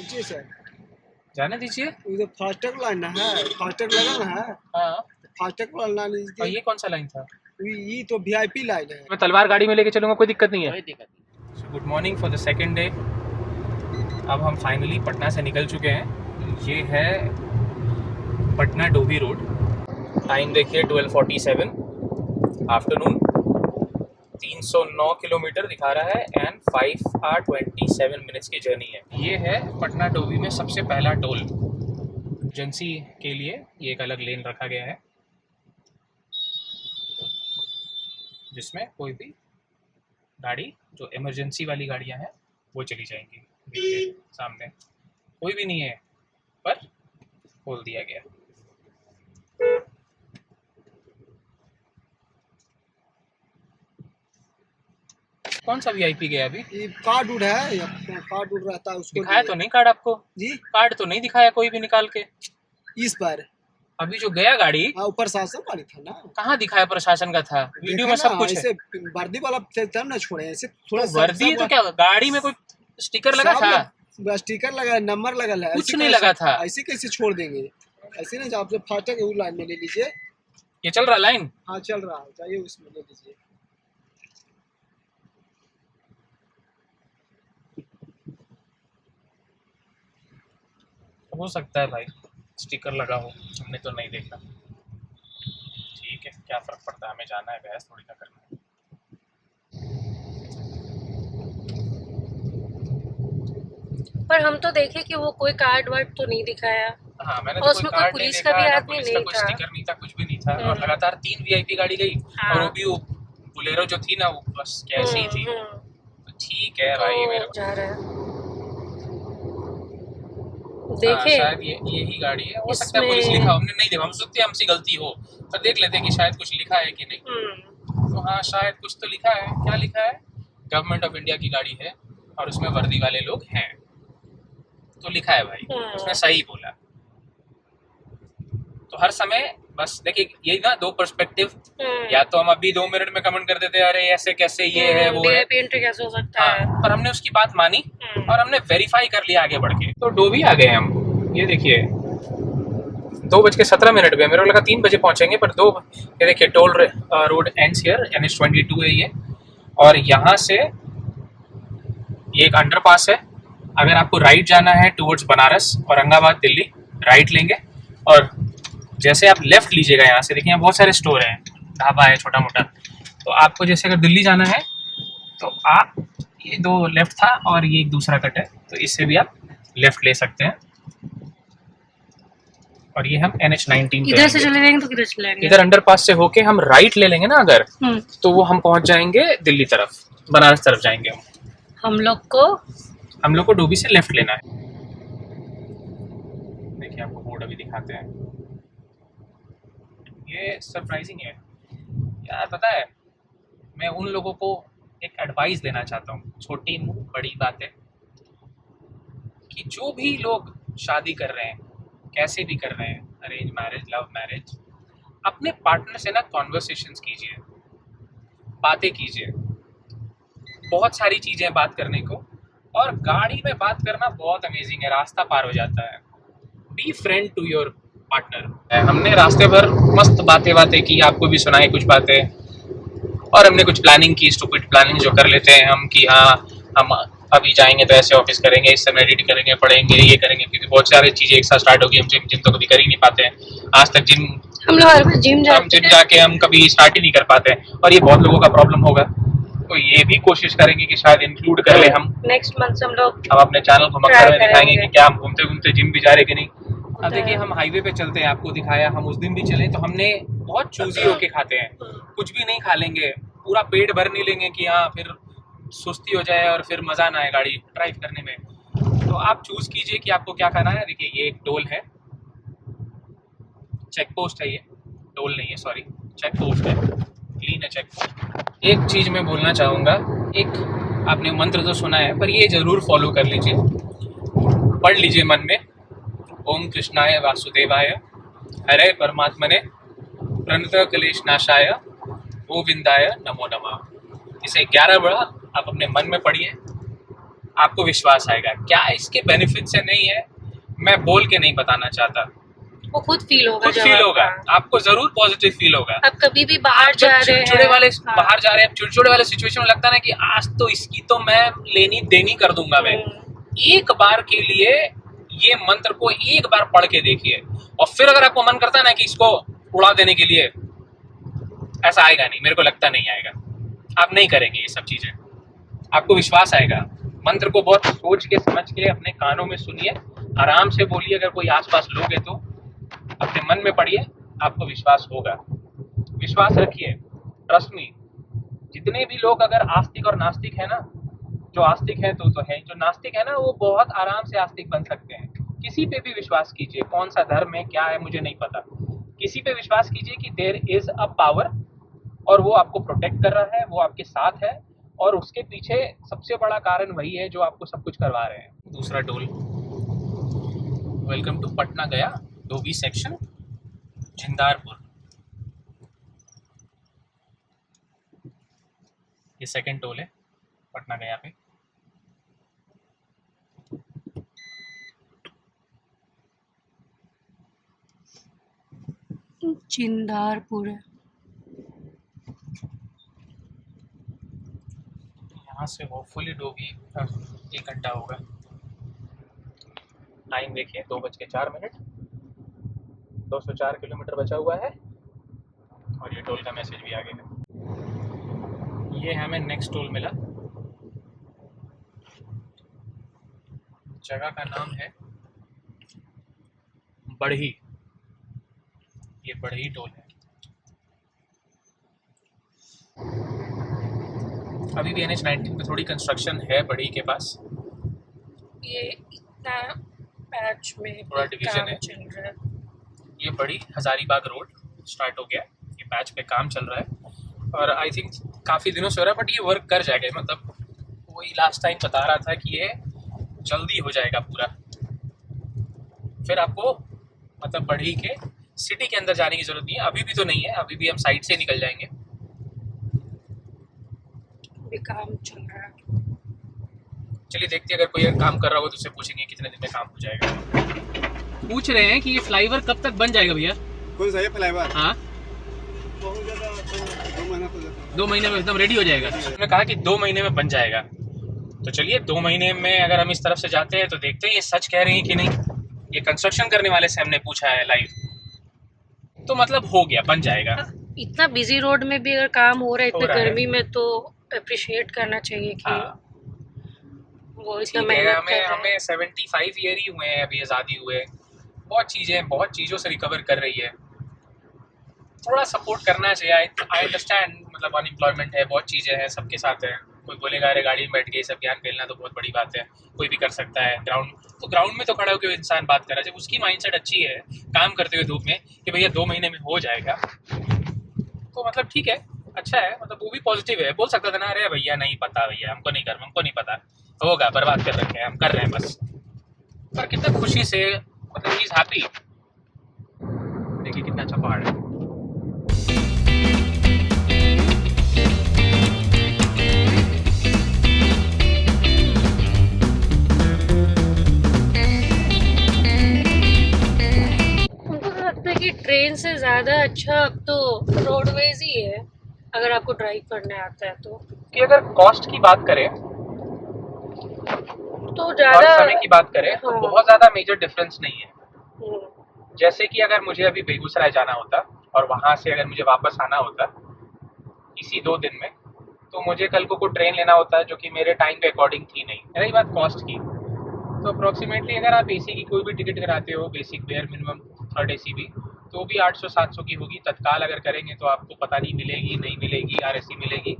दीजिए सर, जाने दीजिए। उधर फास्टैग लाइन है, फास्टैग लगा ना है, हाँ, फास्टैग वाला लाइन और लीजिए। ये कौन सा लाइन था? ये तो वीआईपी लाइन है। मैं तलवार गाड़ी में लेके चलूंगा, कोई दिक्कत नहीं है। कोई दिक्कत नहीं। So good morning for the second day. अब हम फाइनली पटना से निकल चुके हैं। ये है पटना डोभी रोड। टाइम देखिए 12:47 आफ्टरनून। 309 किलोमीटर दिखा रहा है एंड 5 आवर 27 मिनट्स की जर्नी है। ये है पटना डोभी में सबसे पहला टोल। एजेंसी के लिए ये एक अलग लेन रखा गया है जिसमें कोई भी गाड़ी जो इमरजेंसी वाली गाड़ियां हैं वो चली जाएंगी। देखिए सामने कोई भी नहीं है पर खोल दिया गया। कौन सा वीआईपी गया अभी? ये कार्ड उड है, या कार्ड उड रहता है उसको दिखाया तो नहीं कार्ड आपको? जी, कार्ड तो नहीं दिखाया कोई भी निकाल के। इस पर अभी जो गया गाड़ी हाँ ऊपर शासन वाली था ना, कहाँ दिखाया प्रशासन का था? वीडियो में सब कुछ है। ऐसे वर्दी वाला तब ना छोड़े, ऐसे थोड़ा तो वर्दी तो क्या गाड़ी में कोई स्टिकर लगा था? स्टिकर लगा है, नंबर लगा है, कुछ ऐसे नहीं कैसे- लगा था। ऐसे कैसे छोड़ देंगे? ऐसे नहीं, आप जो फाटक उस लाइन में ले लीजिए। ये चल रहा लाइन? हाँ चल रहा है, जाइए उसमें ले लीजिए। हो सकता है भाई स्टिकर लगा हो, हमने तो नहीं देखा। ठीक है, क्या फर्क पड़ता है, हमें जाना है, बहस थोड़ी ना करना है। पर हम तो देखे कि वो कोई कार्ड वार्ड तो नहीं दिखाया। हाँ, मैंने और तो उसमें कोई कोई कार्ड नहीं पुलिस का देखा, भी ना आदमी पुलिस का नहीं कोई था। स्टिकर नहीं था, कुछ भी नहीं था। और लगातार 3 वीआईपी गाड़ी गई और वो भी वो बुलेरो जो थी ना वो बस कैसी थी। तो ठीक है भाई, मेरे को जा रहा है हाँ, देखे शायद ये यही गाड़ी है। हो सकता है इसमें- पुलिस लिखा, हमने नहीं देखा, हम सोचते हमसे गलती हो पर देख लेते कि शायद कुछ लिखा है कि नहीं। तो हाँ, शायद कुछ तो लिखा है। क्या लिखा है? गवर्नमेंट ऑफ इंडिया की गाड़ी है और उसमें वर्दी वाले लोग हैं, तो लिखा है भाई, उसने सही बोला। तो हर समय बस देखिए यही ना, दो पर्सपेक्टिव। या तो हम अभी 2 मिनट में कमेंट कर देते अरे ऐसे कैसे, ये है वो है, एंट्री कैसे हो सकता है। हाँ, पर हमने उसकी बात मानी और हमने वेरीफाई कर लिया आगे बढ़ के। तो डोभी आ गए हम। ये देखिए 2:17 पे, मेरे को लगा 3 बजे पहुंचेंगे पर 2। ये देखिए toll road ends here, NH-22 है ये। और यहाँ से ये एक अंडरपास है। अगर आपको राइट जाना है टुवर्ड्स बनारस, औरंगाबाद, दिल्ली, राइट लेंगे। और जैसे आप लेफ्ट लीजिएगा यहाँ से, देखिए यहाँ बहुत सारे स्टोर हैं, ढाबा है छोटा मोटा। तो आपको जैसे अगर दिल्ली जाना है तो आप ये 2 लेफ्ट था और ये एक दूसरा कट है, तो इससे भी आप लेफ्ट ले सकते हैं। और ये हम NH-19 पे इधर से आएंगे। चले जाएंगे तो किधर चले जाएंगे? इधर अंडरपास से होके हम राइट ले लेंगे ना अगर, तो वो हम पहुंच जाएंगे दिल्ली तरफ, बनारस तरफ जाएंगे हम लोग को डोभी से लेफ्ट लेना है। देखिए आपको बोर्ड अभी दिखाते हैं। ये सरप्राइजिंग है यार, पता है मैं उन लोगों को एक एडवाइस देना चाहता हूँ, छोटी बड़ी बातें, कि जो भी लोग शादी कर रहे हैं, कैसे भी कर रहे हैं, अरेंज मैरिज, लव मैरिज, अपने पार्टनर से ना कॉन्वर्सेशंस कीजिए, बातें कीजिए। बहुत सारी चीज़ें बात करने को, और गाड़ी में बात करना बहुत अमेजिंग है, रास्ता पार हो जाता है। Be friend to your partner. हमने रास्ते भर मस्त बातें की, आपको भी सुनाई कुछ बातें, और हमने कुछ प्लानिंग की, स्टूपिड प्लानिंग जो कर लेते हैं हम, कि हाँ हम अभी जाएंगे तो ऐसे ऑफिस करेंगे, इस समय एडिट करेंगे, पढ़ेंगे, ये करेंगे, क्योंकि बहुत सारी चीज़ें एक साथ स्टार्ट होगी। हम जिम तो कभी कर ही नहीं पाते हैं आज तक। हम लोग जिम जाके हम कभी स्टार्ट ही नहीं कर पाते हैं, और ये बहुत लोगों का प्रॉब्लम होगा। तो ये भी कोशिश करेंगे कि शायद इंक्लूड कर ले हम नेक्स्ट मंथ से। हम अपने चैनल को मक्खर में दिखाएंगे कि क्या हम घूमते घूमते जिम भी जा रहे कि नहीं। अब देखिए हम हाईवे पे चलते हैं, आपको दिखाया, हम उस दिन भी चले तो हमने बहुत चूजी होके खाते हैं, कुछ भी नहीं खा लेंगे, पूरा पेट भर नहीं लेंगे कि हाँ फिर सुस्ती हो जाए और फिर मज़ा ना आए गाड़ी ड्राइव करने में। तो आप चूज़ कीजिए कि आपको क्या खाना है। देखिए ये एक टोल है, चेक पोस्ट है, ये टोल नहीं है, सॉरी चेक पोस्ट है, क्लीन है चेक पोस्ट। एक चीज़ मैं बोलना चाहूँगा, एक आपने मंत्र तो सुना है पर ये ज़रूर फॉलो कर लीजिए, पढ़ लीजिए मन में, ओम कृष्णाय वासुदेवाय हरे परमात्मने प्रणत क्लेश नाशाय गोविंदाय नमो नमः। इसे 11 बार आप अपने मन में पढ़िए, आपको विश्वास आएगा। क्या इसके बेनिफिट्स है नहीं है, मैं बोल के नहीं बताना चाहता, वो खुद फील होगा, खुद जब फील होगा, हाँ। आपको जरूर पॉजिटिव फील होगा। आप कभी भी बाहर जब जा रहे हैं, चिड़चिड़े वाले हाँ। बाहर जा रहे हैं, चिड़चिड़े वाले सिचुएशन में लगता है ना कि आज तो इसकी तो मैं लेनी देनी कर दूंगा मैं। एक बार के लिए ये मंत्र को एक बार पढ़ के देखिए, और फिर अगर आपको मन करता है ना कि इसको उड़ा देने के लिए, ऐसा आएगा नहीं, मेरे को लगता नहीं आएगा। आप नहीं करेंगे ये सब चीजें, आपको विश्वास आएगा। मंत्र को बहुत सोच के समझ के अपने कानों में सुनिए, आराम से बोलिए। अगर कोई आसपास लोग है तो अपने मन में पढ़िए, आपको विश्वास होगा। विश्वास रखिए, ट्रस्ट मी। जितने भी लोग अगर आस्तिक और नास्तिक है ना, जो आस्तिक है तो है, जो नास्तिक है ना वो बहुत आराम से आस्तिक बन सकते हैं। किसी पे भी विश्वास कीजिए, कौन सा धर्म है क्या है मुझे नहीं पता, किसी पे विश्वास कीजिए कि देयर इज अ पावर और वो आपको प्रोटेक्ट कर रहा है, वो आपके साथ है, और उसके पीछे सबसे बड़ा कारण वही है जो आपको सब कुछ करवा रहे हैं। दूसरा टोल, वेलकम टू पटना गया धोबी सेक्शन, झंडारपुर। ये सेकंड टोल है पटना गया पे। जिंदारपुर है। यहाँ से होपफुली डोभी 1 घंटा होगा। टाइम देखिए 2:04, 204 किलोमीटर बचा हुआ है, और ये टोल का मैसेज भी आ गया। ये हमें नेक्स्ट टोल मिला, जगह का नाम है बढ़ी। ये बढ़ी टोल है। अभी भी NH-19 पे थोड़ी कंस्ट्रक्शन है बढ़ी के पास। ये इतना पैच में थोड़ा डिवीजन काम है। चल रहा है। ये बढ़ी हजारीबाग रोड स्टार्ट हो गया, ये पैच पे काम चल रहा है, और आई थिंक काफ़ी दिनों से हो रहा है, बट ये वर्क कर जाएगा। मतलब वही लास्ट टाइम बता रहा था कि ये जल्दी हो जाएगा पूरा। फिर आपको मतलब बढ़ी के सिटी के अंदर जाने की जरूरत नहीं है, अभी भी तो नहीं है, अभी भी हम साइड से निकल जाएंगे। भी काम चल रहा है। चलिए देखते हैं, अगर कोई काम कर रहा हो तो उससे पूछेंगे कितने दिन में काम हो जाएगा। पूछ रहे हैं कि ये फ्लाईओवर कब तक बन जाएगा भैया? कौन सा है फ्लाईओवर? हाँ, बहुत ज़्यादा 2 महीना तो जाता है। 2 महीने में एकदम रेडी हो जाएगा। उन्होंने कहा कि 2 महीने में बन जाएगा, तो चलिए 2 महीने में अगर हम इस तरफ से जाते हैं तो देखते हैं ये सच कह रहे हैं कि नहीं। ये कंस्ट्रक्शन करने वाले से हमने पूछा है लाइव, तो मतलब हो गया, बन जाएगा। इतना बिजी रोड में भी अगर काम हो रहा है हो इतनी रहा है। गर्मी में, तो अप्रिशिएट करना चाहिए कि हाँ, वो इतना ठीक है। मेहनत कर हमें रहे हैं। हमें 75 ईयर ही हुए हैं अभी आज़ादी हुए। बहुत चीज़ों से रिकवर कर रही है, थोड़ा सपोर्ट करना चाहिए। आई अंडरस्टैंड, मतलब अनएम्प्लॉयमेंट है, बहुत चीज़ें हैं, सबके साथ है। कोई बोलेगा अरे गाड़ी में बैठ के सब ज्ञान फैलना तो बहुत बड़ी बात है, कोई भी कर सकता है। ग्राउंड में तो खड़ा होकर इंसान बात कर रहा है। जब उसकी माइंडसेट अच्छी है काम करते हुए धूप में कि भैया 2 महीने में हो जाएगा, तो मतलब ठीक है, अच्छा है। मतलब वो भी पॉजिटिव है। बोल सकता था ना अरे भैया नहीं पता, भैया हमको नहीं पता, होगा, बर्बाद कर रखे हैं, हम कर रहे हैं बस। पर कितना खुशी से, मतलब ही इज हैप्पी। देखिए कितना अच्छा पहाड़ है। हमको तो लगता है कि ट्रेन से ज़्यादा अच्छा अब तो रोडवेज ही है, अगर आपको ड्राइव करने आता है तो। कि अगर कॉस्ट की बात करें तो और ज़्यादा समय की बात करें तो हाँ। बहुत ज़्यादा मेजर डिफरेंस नहीं है। हम्म, जैसे कि अगर मुझे अभी बेगूसराय जाना होता और वहाँ से अगर मुझे वापस आना होता इसी 2 दिन में, तो मुझे कल को ट्रेन लेना होता जो कि मेरे टाइम के अकॉर्डिंग थी नहीं। रही बात कॉस्ट की, तो अप्रोक्सीमेटली अगर आप AC की कोई भी टिकट कराते हो, basic bare minimum 3rd AC भी, तो भी 800-700 की होगी। तत्काल अगर करेंगे तो आपको पता नहीं मिलेगी, नहीं मिलेगी, RSC मिलेगी,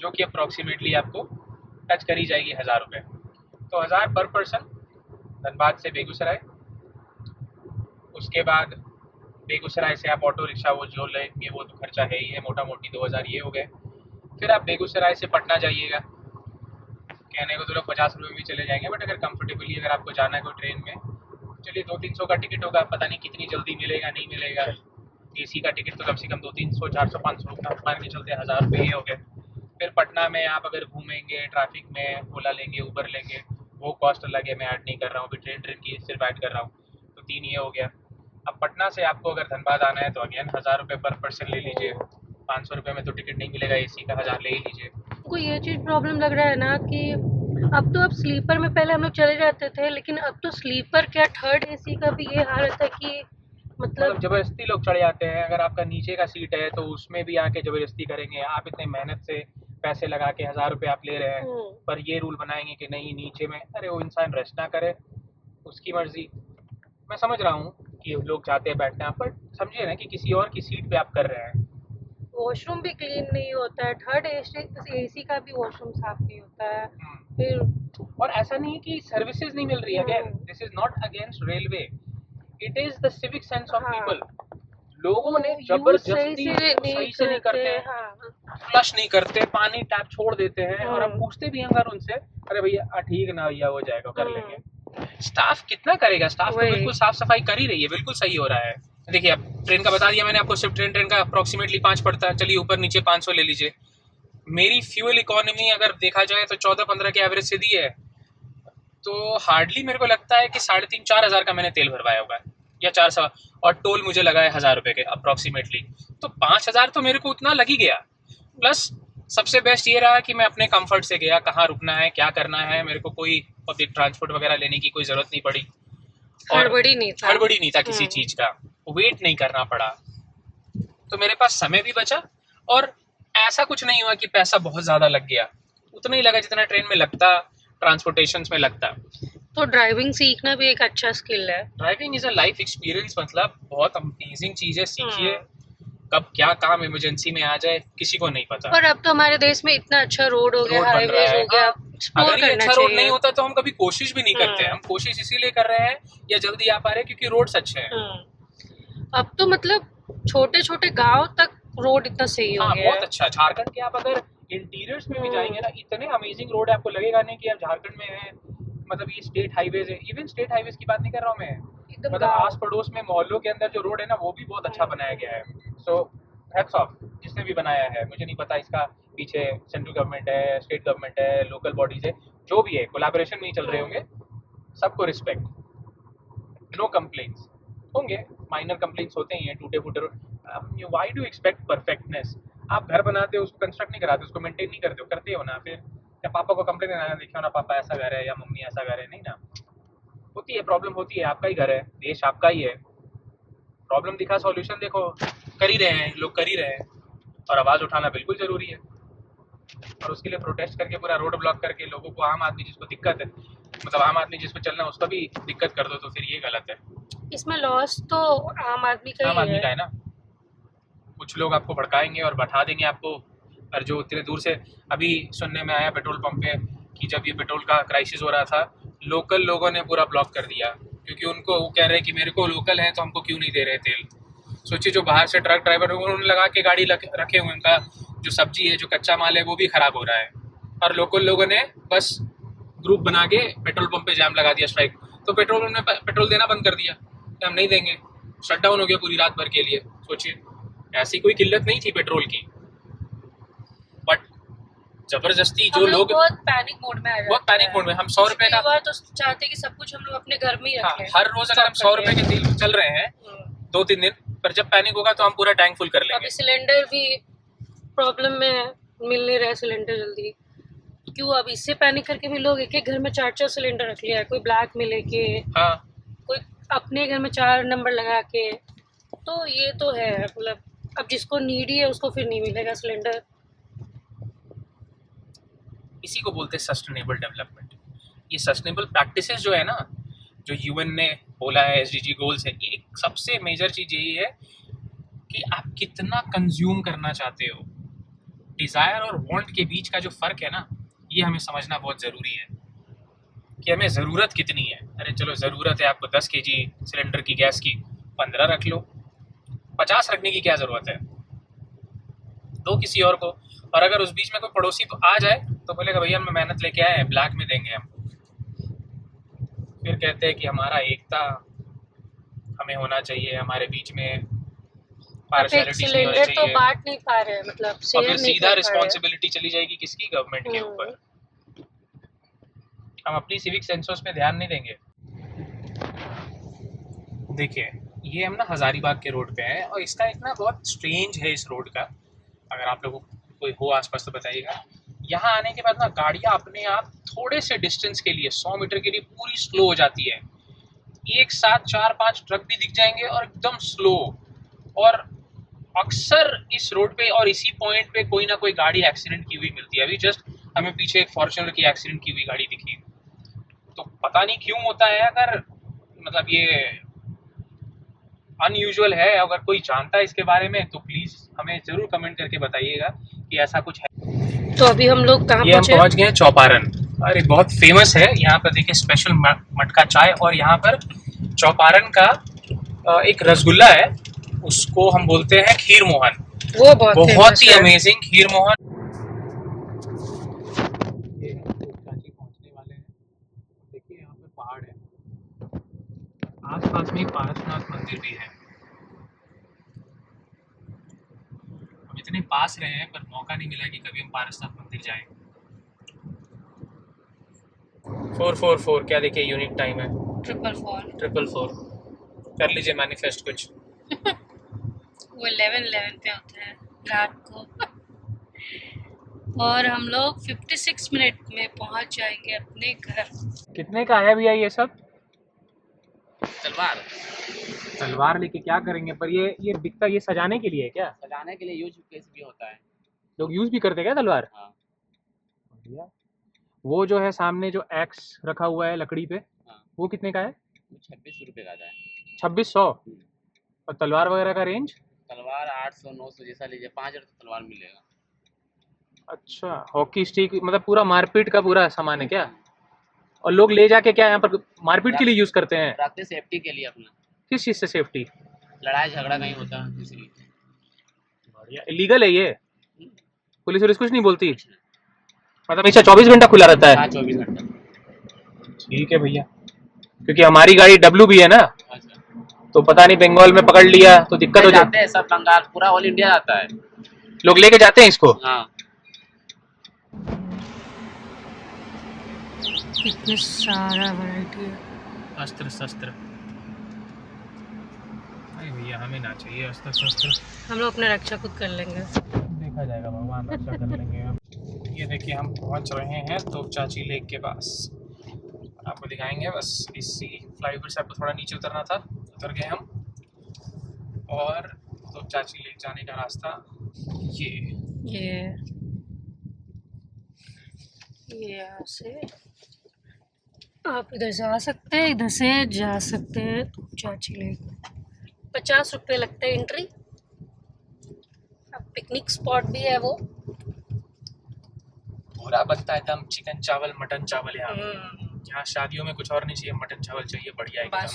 जो कि अप्रोक्सीमेटली आपको टच करी जाएगी 1000 रुपये। तो 1000 पर पर्सन धनबाद से बेगूसराय। उसके बाद बेगूसराय से आप ऑटो रिक्शा वो जो लेंगे वो तो खर्चा है ही है, मोटा मोटी 2000 ये हो गए। फिर आप बेगूसराय से पटना जाइएगा, कहने को तो लोग 50 रुपये भी चले जाएंगे, बट अगर कंफर्टेबली अगर आपको जाना है कोई ट्रेन में, चलिए 200-300 का टिकट होगा, पता नहीं कितनी जल्दी मिलेगा नहीं मिलेगा। AC का टिकट तो कम से कम 200-300, 400-500 मान के चलते 1000 रुपये ये हो गए। फिर पटना में आप अगर घूमेंगे, ट्रैफिक में ओला लेंगे, उबर लेंगे, वो कॉस्ट अलग है, मैं ऐड नहीं कर रहा हूँ। अभी ट्रेन की सिर्फ ऐड कर रहा हूँ, तो 3 ये हो गया। अब पटना से आपको अगर धनबाद आना है तो अगेन 1000 रुपये पर पर्सन ले लीजिए। 500 रुपये में तो टिकट नहीं मिलेगा, AC का 1000 ले ही लीजिए। को ये चीज़ प्रॉब्लम लग रहा है ना कि अब स्लीपर में पहले हम लोग चले जाते थे, लेकिन अब तो स्लीपर क्या थर्ड AC का भी ये हालत है कि मतलब जबरदस्ती लोग चढ़ जाते हैं। अगर आपका नीचे का सीट है तो उसमें भी आके जबरदस्ती करेंगे। आप इतने मेहनत से पैसे लगा के 1000 रुपये आप ले रहे हैं, पर ये रूल बनाएंगे कि नहीं नीचे में। अरे वो इंसान रेस्ट ना करे, उसकी मर्जी। मैं समझ रहा हूँ कि लोग चाहते हैं बैठना, पर समझिए ना कि किसी और की सीट पे आप कर रहे हैं। वॉशरूम भी क्लीन नहीं होता है, थर्ड AC का भी वॉशरूम साफ नहीं होता है। फिर और ऐसा नहीं है कि सर्विसेज नहीं मिल रही है। Again this is not against railway, it is the civic sense of people. लोगों ने जबरदस्ती सही से नहीं करते हैं, फ्लश नहीं करते, पानी टैप छोड़ देते हैं। और हम पूछते भी हैं अगर उनसे, अरे भैया ठीक है ना भैया, हो जाएगा, कर लेंगे। स्टाफ कितना करेगा? स्टाफ तो बिल्कुल साफ सफाई कर ही रही है, बिल्कुल सही हो रहा है। देखिए अब ट्रेन का बता दिया मैंने आपको, सिर्फ ट्रेन का अप्रोक्सीमेटली 5 पड़ता है। चलिए ऊपर नीचे 500 ले लीजिए। मेरी फ्यूल इकोनॉमी अगर देखा जाए तो 14-15 के एवरेज से दी है, तो हार्डली मेरे को लगता है कि 3,500-4 हज़ार का मैंने तेल भरवाया होगा, या 400, और टोल मुझे लगा है 1000 रुपये के अप्रोक्सीमेटली। तो 5000 तो मेरे को उतना लग ही गया। प्लस सबसे बेस्ट ये रहा कि मैं अपने कंफर्ट से गया, कहाँ रुकना है, क्या करना है, मेरे को कोई पब्लिक ट्रांसपोर्ट वगैरह लेने की कोई ज़रूरत नहीं पड़ी। हड़बड़ी नहीं था किसी चीज़ का, वेट नहीं करना पड़ा, तो मेरे पास समय भी बचा। और ऐसा कुछ नहीं हुआ कि पैसा बहुत ज़्यादा लग गया, उतना ही लगा जितना ट्रेन में लगता, ट्रांसपोर्टेशन में लगता। तो ड्राइविंग सीखना भी एक अच्छा स्किल है। Driving is a life experience, मतलब बहुत अमेजिंग चीज़ है। सीखिए, कब क्या काम इमरजेंसी में आ जाए किसी को नहीं पता। पर अब तो हमारे देश में इतना अच्छा रोड हो गया, हाईवेज हो गया, अगर ये अच्छा रोड नहीं होता तो हम कभी कोशिश भी नहीं करते। हम कोशिश इसीलिए कर रहे हैं या जल्दी आ पा रहे हैं क्योंकि रोड अच्छे हैं। अब तो मतलब छोटे छोटे गांव तक रोड इतना सही हो गया है। बहुत अच्छा। झारखंड के आप अगर इंटीरियर्स में भी जाएंगे ना, इतने अमेजिंग रोड है, आपको लगेगा नहीं कि आप झारखंड में हैं। मतलब ये स्टेट हाईवेज है, इवन स्टेट हाईवेज की बात नहीं कर रहा हूँ मैं, मतलब आस पड़ोस में मोहल्लों के अंदर जो रोड है ना, वो भी बहुत अच्छा बनाया गया है। सो हैट्स ऑफ जिसने भी बनाया है। मुझे नहीं पता इसका पीछे सेंट्रल गवर्नमेंट है, स्टेट गवर्नमेंट है, लोकल बॉडीज है, जो भी है, कोलैबोरेशन में ही चल रहे होंगे। सबको रिस्पेक्ट, नो कंप्लेंट्स होंगे, माइनर कंप्लेंट्स होते ही हैं, टूटे फूटे road. Why do expect perfectness? आप घर बनाते हो, उसको कंस्ट्रक्ट नहीं कराते, उसको मेंटेन नहीं करते हो, करते हो ना। फिर या पापा को कंप्लेन देना, देखियो ना पापा ऐसा घर है या मम्मी ऐसा घर है, नहीं ना। होती है प्रॉब्लम, होती है। आपका ही घर है, देश आपका ही है। प्रॉब्लम दिखा, सॉल्यूशन देखो, कर ही रहे हैं लोग, कर ही रहे हैं। और आवाज़ उठाना बिल्कुल ज़रूरी है। और उसके लिए प्रोटेस्ट करके पूरा रोड ब्लॉक करके लोगों को, आम आदमी जिसको दिक्कत है, मतलब आम आदमी जिसको चलना है, उसका भी दिक्कत कर दो, तो फिर ये गलत है। इसमें लॉस तो आम आदमी का है ना। कुछ लोग आपको भड़काएंगे और बैठा देंगे आपको। और जो इतने दूर से, अभी सुनने में आया पेट्रोल पंप पे कि जब ये पेट्रोल का क्राइसिस हो रहा था, लोकल लोगों ने पूरा ब्लॉक कर दिया, क्योंकि उनको, वो कह रहे हैं कि मेरे को लोकल है तो हमको क्यों नहीं दे रहे तेल। सोचिए, जो बाहर से ट्रक ड्राइवर उन्होंने लगा के गाड़ी रखे हुए, उनका जो सब्जी है, जो कच्चा माल है, वो भी खराब हो रहा है। और लोकल लोगों ने बस ग्रुप बना के पेट्रोल पंप पे जाम लगा दिया, स्ट्राइक। तो पेट्रोल देना बंद कर दिया कि हम नहीं देंगे, शट डाउन हो गया पूरी रात भर के लिए। सोचिए, ऐसी कोई किल्लत नहीं थी पेट्रोल की, बट जबरदस्ती जो लोग बहुत पैनिक मोड में आ जाते हैं। बहुत पैनिक मोड में। हम 100 रुपए का तो चाहते हैं कि सब कुछ हम लोग अपने घर में ही रखें। हर रोज अगर हम 100 रुपए के तेल चल रहे हैं 2-3 दिन, पर जब पैनिक होगा तो हम पूरा टैंक फुल कर लेंगे। अभी सिलेंडर भी प्रॉब्लम में मिल नहीं रहा सिलेंडर जल्दी, क्यों? अब इससे पैनिक करके भी लोग एक घर में 4 सिलेंडर रख लिया है, कोई ब्लैक में लेके, कोई अपने घर में 4 नंबर लगा के। तो ये तो है, मतलब अब जिसको नीडी है उसको फिर नहीं मिलेगा सिलेंडर। इसी को बोलते हैं सस्टेनेबल डेवलपमेंट। ये सस्टेनेबल प्रैक्टिसेस जो है ना, जो यूएन ने बोला है, SDG गोल्स है, ये सबसे मेजर चीज़ यही है कि आप कितना कंज्यूम करना चाहते हो। डिज़ायर और वांट के बीच का जो फ़र्क है ना, ये हमें समझना बहुत ज़रूरी है कि हमें ज़रूरत कितनी है। अरे चलो, ज़रूरत है आपको 10 kg सिलेंडर की, गैस की, 15 रख लो, 50 रखने की क्या ज़रूरत है? दो किसी और को। और अगर उस बीच में कोई पड़ोसी तो आ जाए तो बोलेगा भैया हम मेहनत लेके आए हैं, ब्लैक में देंगे हम। फिर कहते हैं कि हमारा एकता हमें होना चाहिए, हमारे बीच में पार्शियलिटी नहीं होनी चाहिए। तो बांट नहीं पा रहे हैं, मतलब और फिर सीधा रिस्पॉन्सिबिलिटी चली जाएगी किसकी? गवर्नमेंट के ऊपर। हम अपनी सिविक सेंसर्स पे ध्यान नहीं देंगे। देखिए ये हम ना हजारीबाग के रोड पे हैं और इसका एक ना बहुत स्ट्रेंज है इस रोड का, अगर आप लोगों को कोई हो आसपास तो बताइएगा। यहाँ आने के बाद ना गाड़ियाँ अपने आप थोड़े से डिस्टेंस के लिए 100 मीटर के लिए पूरी स्लो हो जाती है। एक साथ 4-5 ट्रक भी दिख जाएंगे और एकदम स्लो। और अक्सर इस रोड पे और इसी पॉइंट पे कोई ना कोई गाड़ी एक्सीडेंट की हुई मिलती है। अभी जस्ट हमें पीछे एक फॉर्च्यूनर की एक्सीडेंट की हुई गाड़ी दिखी, तो पता नहीं क्यों होता है। अगर मतलब ये अनयूजुअल है, अगर कोई जानता है इसके बारे में तो प्लीज हमें जरूर कमेंट करके बताइएगा कि ऐसा कुछ है। तो अभी हम लोग कहाँ हम पहुंच गए हैं चौपारण। अरे बहुत फेमस है यहाँ पर, देखिए स्पेशल मटका चाय। और यहाँ पर चौपारण का एक रसगुल्ला है, उसको हम बोलते हैं खीर मोहन। वो बहुत ही अमेजिंग खीर मोहन। ये चाची पहुंचने वाले हैं। देखिए यहाँ पर पहाड़ है, आसपास में पारसनाथ मंदिर भी है। हम इतने पास रहे हैं पर मौका नहीं मिला कि कभी हम पारसनाथ मंदिर जाएं। 444 क्या देखिए यूनिक टाइम है। 444 कर लीजिए मैनिफेस्ट कुछ। वो 11 पे होता है रात को। और हम लोग 56 मिनट में पहुंच जाएंगे अपने घर। कितने का है भैया ये सब? तलवार लेके क्या करेंगे? पर ये बिकता, ये सजाने के लिए है क्या? सजाने के लिए यूज केस भी होता है, लोग यूज भी करते क्या तलवार? हाँ। वो जो है सामने जो एक्स रखा हुआ है लकड़ी पे, हाँ। वो कितने का है? 26 रुपए का है। 2600। और तलवार वगैरह का रेंज? तलवार 800-900 जैसा लीजिए, 5000 तलवार मिलेगा। अच्छा, हॉकी स्टिक मतलब पूरा मारपीट का पूरा सामान है क्या? और लोग ले जाके क्या यहाँ पर मारपीट के लिए यूज करते हैं? रखते सेफ्टी के लिए अपना। किस चीज से सेफ्टी? लड़ाई झगड़ा नहीं होता इसलिए। बढ़िया। इलीगल है ये? पुलिस वुलिस कुछ नहीं बोलती? मतलब हमेशा 24 घंटा खुला रहता है? हाँ 24 घंटा। ठीक है भैया, क्योंकि हमारी गाड़ी डब्ल्यू भी है ना, तो पता नहीं बंगाल में पकड़ लिया तो दिक्कत हो जाती है। सब बंगाल पूरा ऑल इंडिया आता है, लोग लेके जाते हैं इसको। हाँ। कितने सारा वैरायटी है। अस्त्र शस्त्र। अरे भैया हमें ना चाहिए अस्त्र शस्त्र, हम लोग अपने रक्षा खुद कर लेंगे। देखा जाएगा, भगवान रक्षा कर लेंगे। ये देखिए हम पहुंच रहे हैं तो चाची लेक के पास, आपको दिखाएंगे। बस इसी फ्लाईओवर से आपको थोड़ा नीचे उतरना था, उतर गए हम। और तो चाची लेक जाने का रास्ता ये यहाँ से आप इधर से आ सकते हैं, इधर से जा सकते हैं तो चाची लेक। 50 रुपये लगता है एंट्री। अब पिकनिक स्पॉट भी है वो, पूरा बनता है एकदम चिकन चावल मटन चावल। यहाँ शादियों में कुछ और नहीं चाहिए, मटन चावल चाहिए बढ़िया एकदम।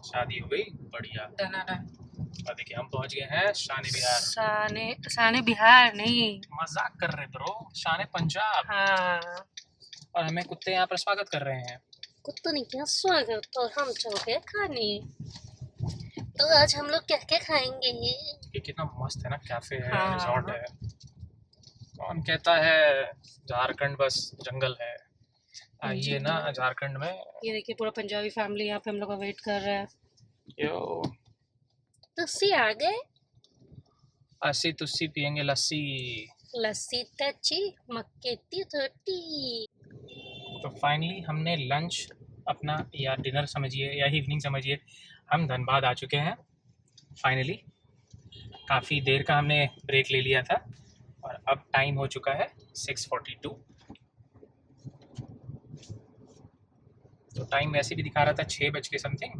शादी हो गई बढ़िया। और देखिए हम पहुँच गए हैं शान बिहार। शान बिहार नहीं, मजाक कर रहे ब्रो, शान पंजाब। हाँ। और हमें कुत्ते यहाँ पर स्वागत कर रहे हैं। कुत्तों ने क्या स्वागत, तो हम चल गए खाने। तो आज हम लोग क्या क्या खाएंगे? ये कितना मस्त है ना, कैफे है, हाँ। रिजॉर्ट है। कौन कहता है झारखंड बस जंगल है? आइए ना झारखंड में। ये देखिए पूरा पंजाबी फैमिली यहाँ पे हम लोग का वेट कर रहा है। यो तुसी आ गए? अस्सी तुस्सी पियेंगे लस्सी। लस्सी तची मक्के की रोटी। तो फाइनली हमने लंच अपना, या डिनर समझिए या इवनिंग समझिए, हम धनबाद आ चुके हैं फाइनली। काफ़ी देर का हमने ब्रेक ले लिया था और अब टाइम हो चुका है 6:42। तो टाइम वैसे भी दिखा रहा था 6 बज के समथिंग,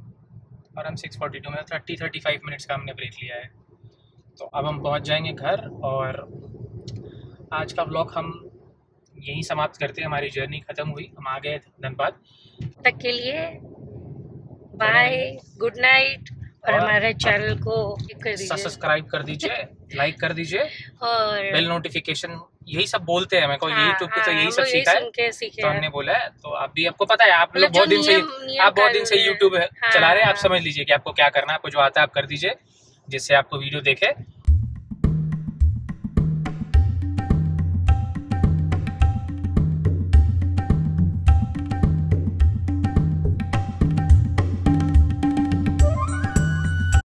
और हम 6:42 में 30-35 मिनट्स का हमने ब्रेक लिया है। तो अब हम पहुंच जाएंगे घर और आज का व्लॉग हम यहीं समाप्त करते हैं। हमारी जर्नी ख़त्म हुई, हम आ गए धनबाद तक के लिए। Bye, good night. और हमारे चैनल को सब्सक्राइब कर दीजिए, लाइक कर दीजिए और बेल नोटिफिकेशन, यही सब बोलते हैं। मेरे को यूट्यूब पे तो यही सब सीखा है, तो हमने बोला है। तो आप भी, आपको पता है, आप लोग बहुत दिन से यूट्यूब चला रहे हैं, आप समझ लीजिए कि आपको क्या करना है। आपको जो आता है आप कर दीजिए, जिससे आपको वीडियो देखे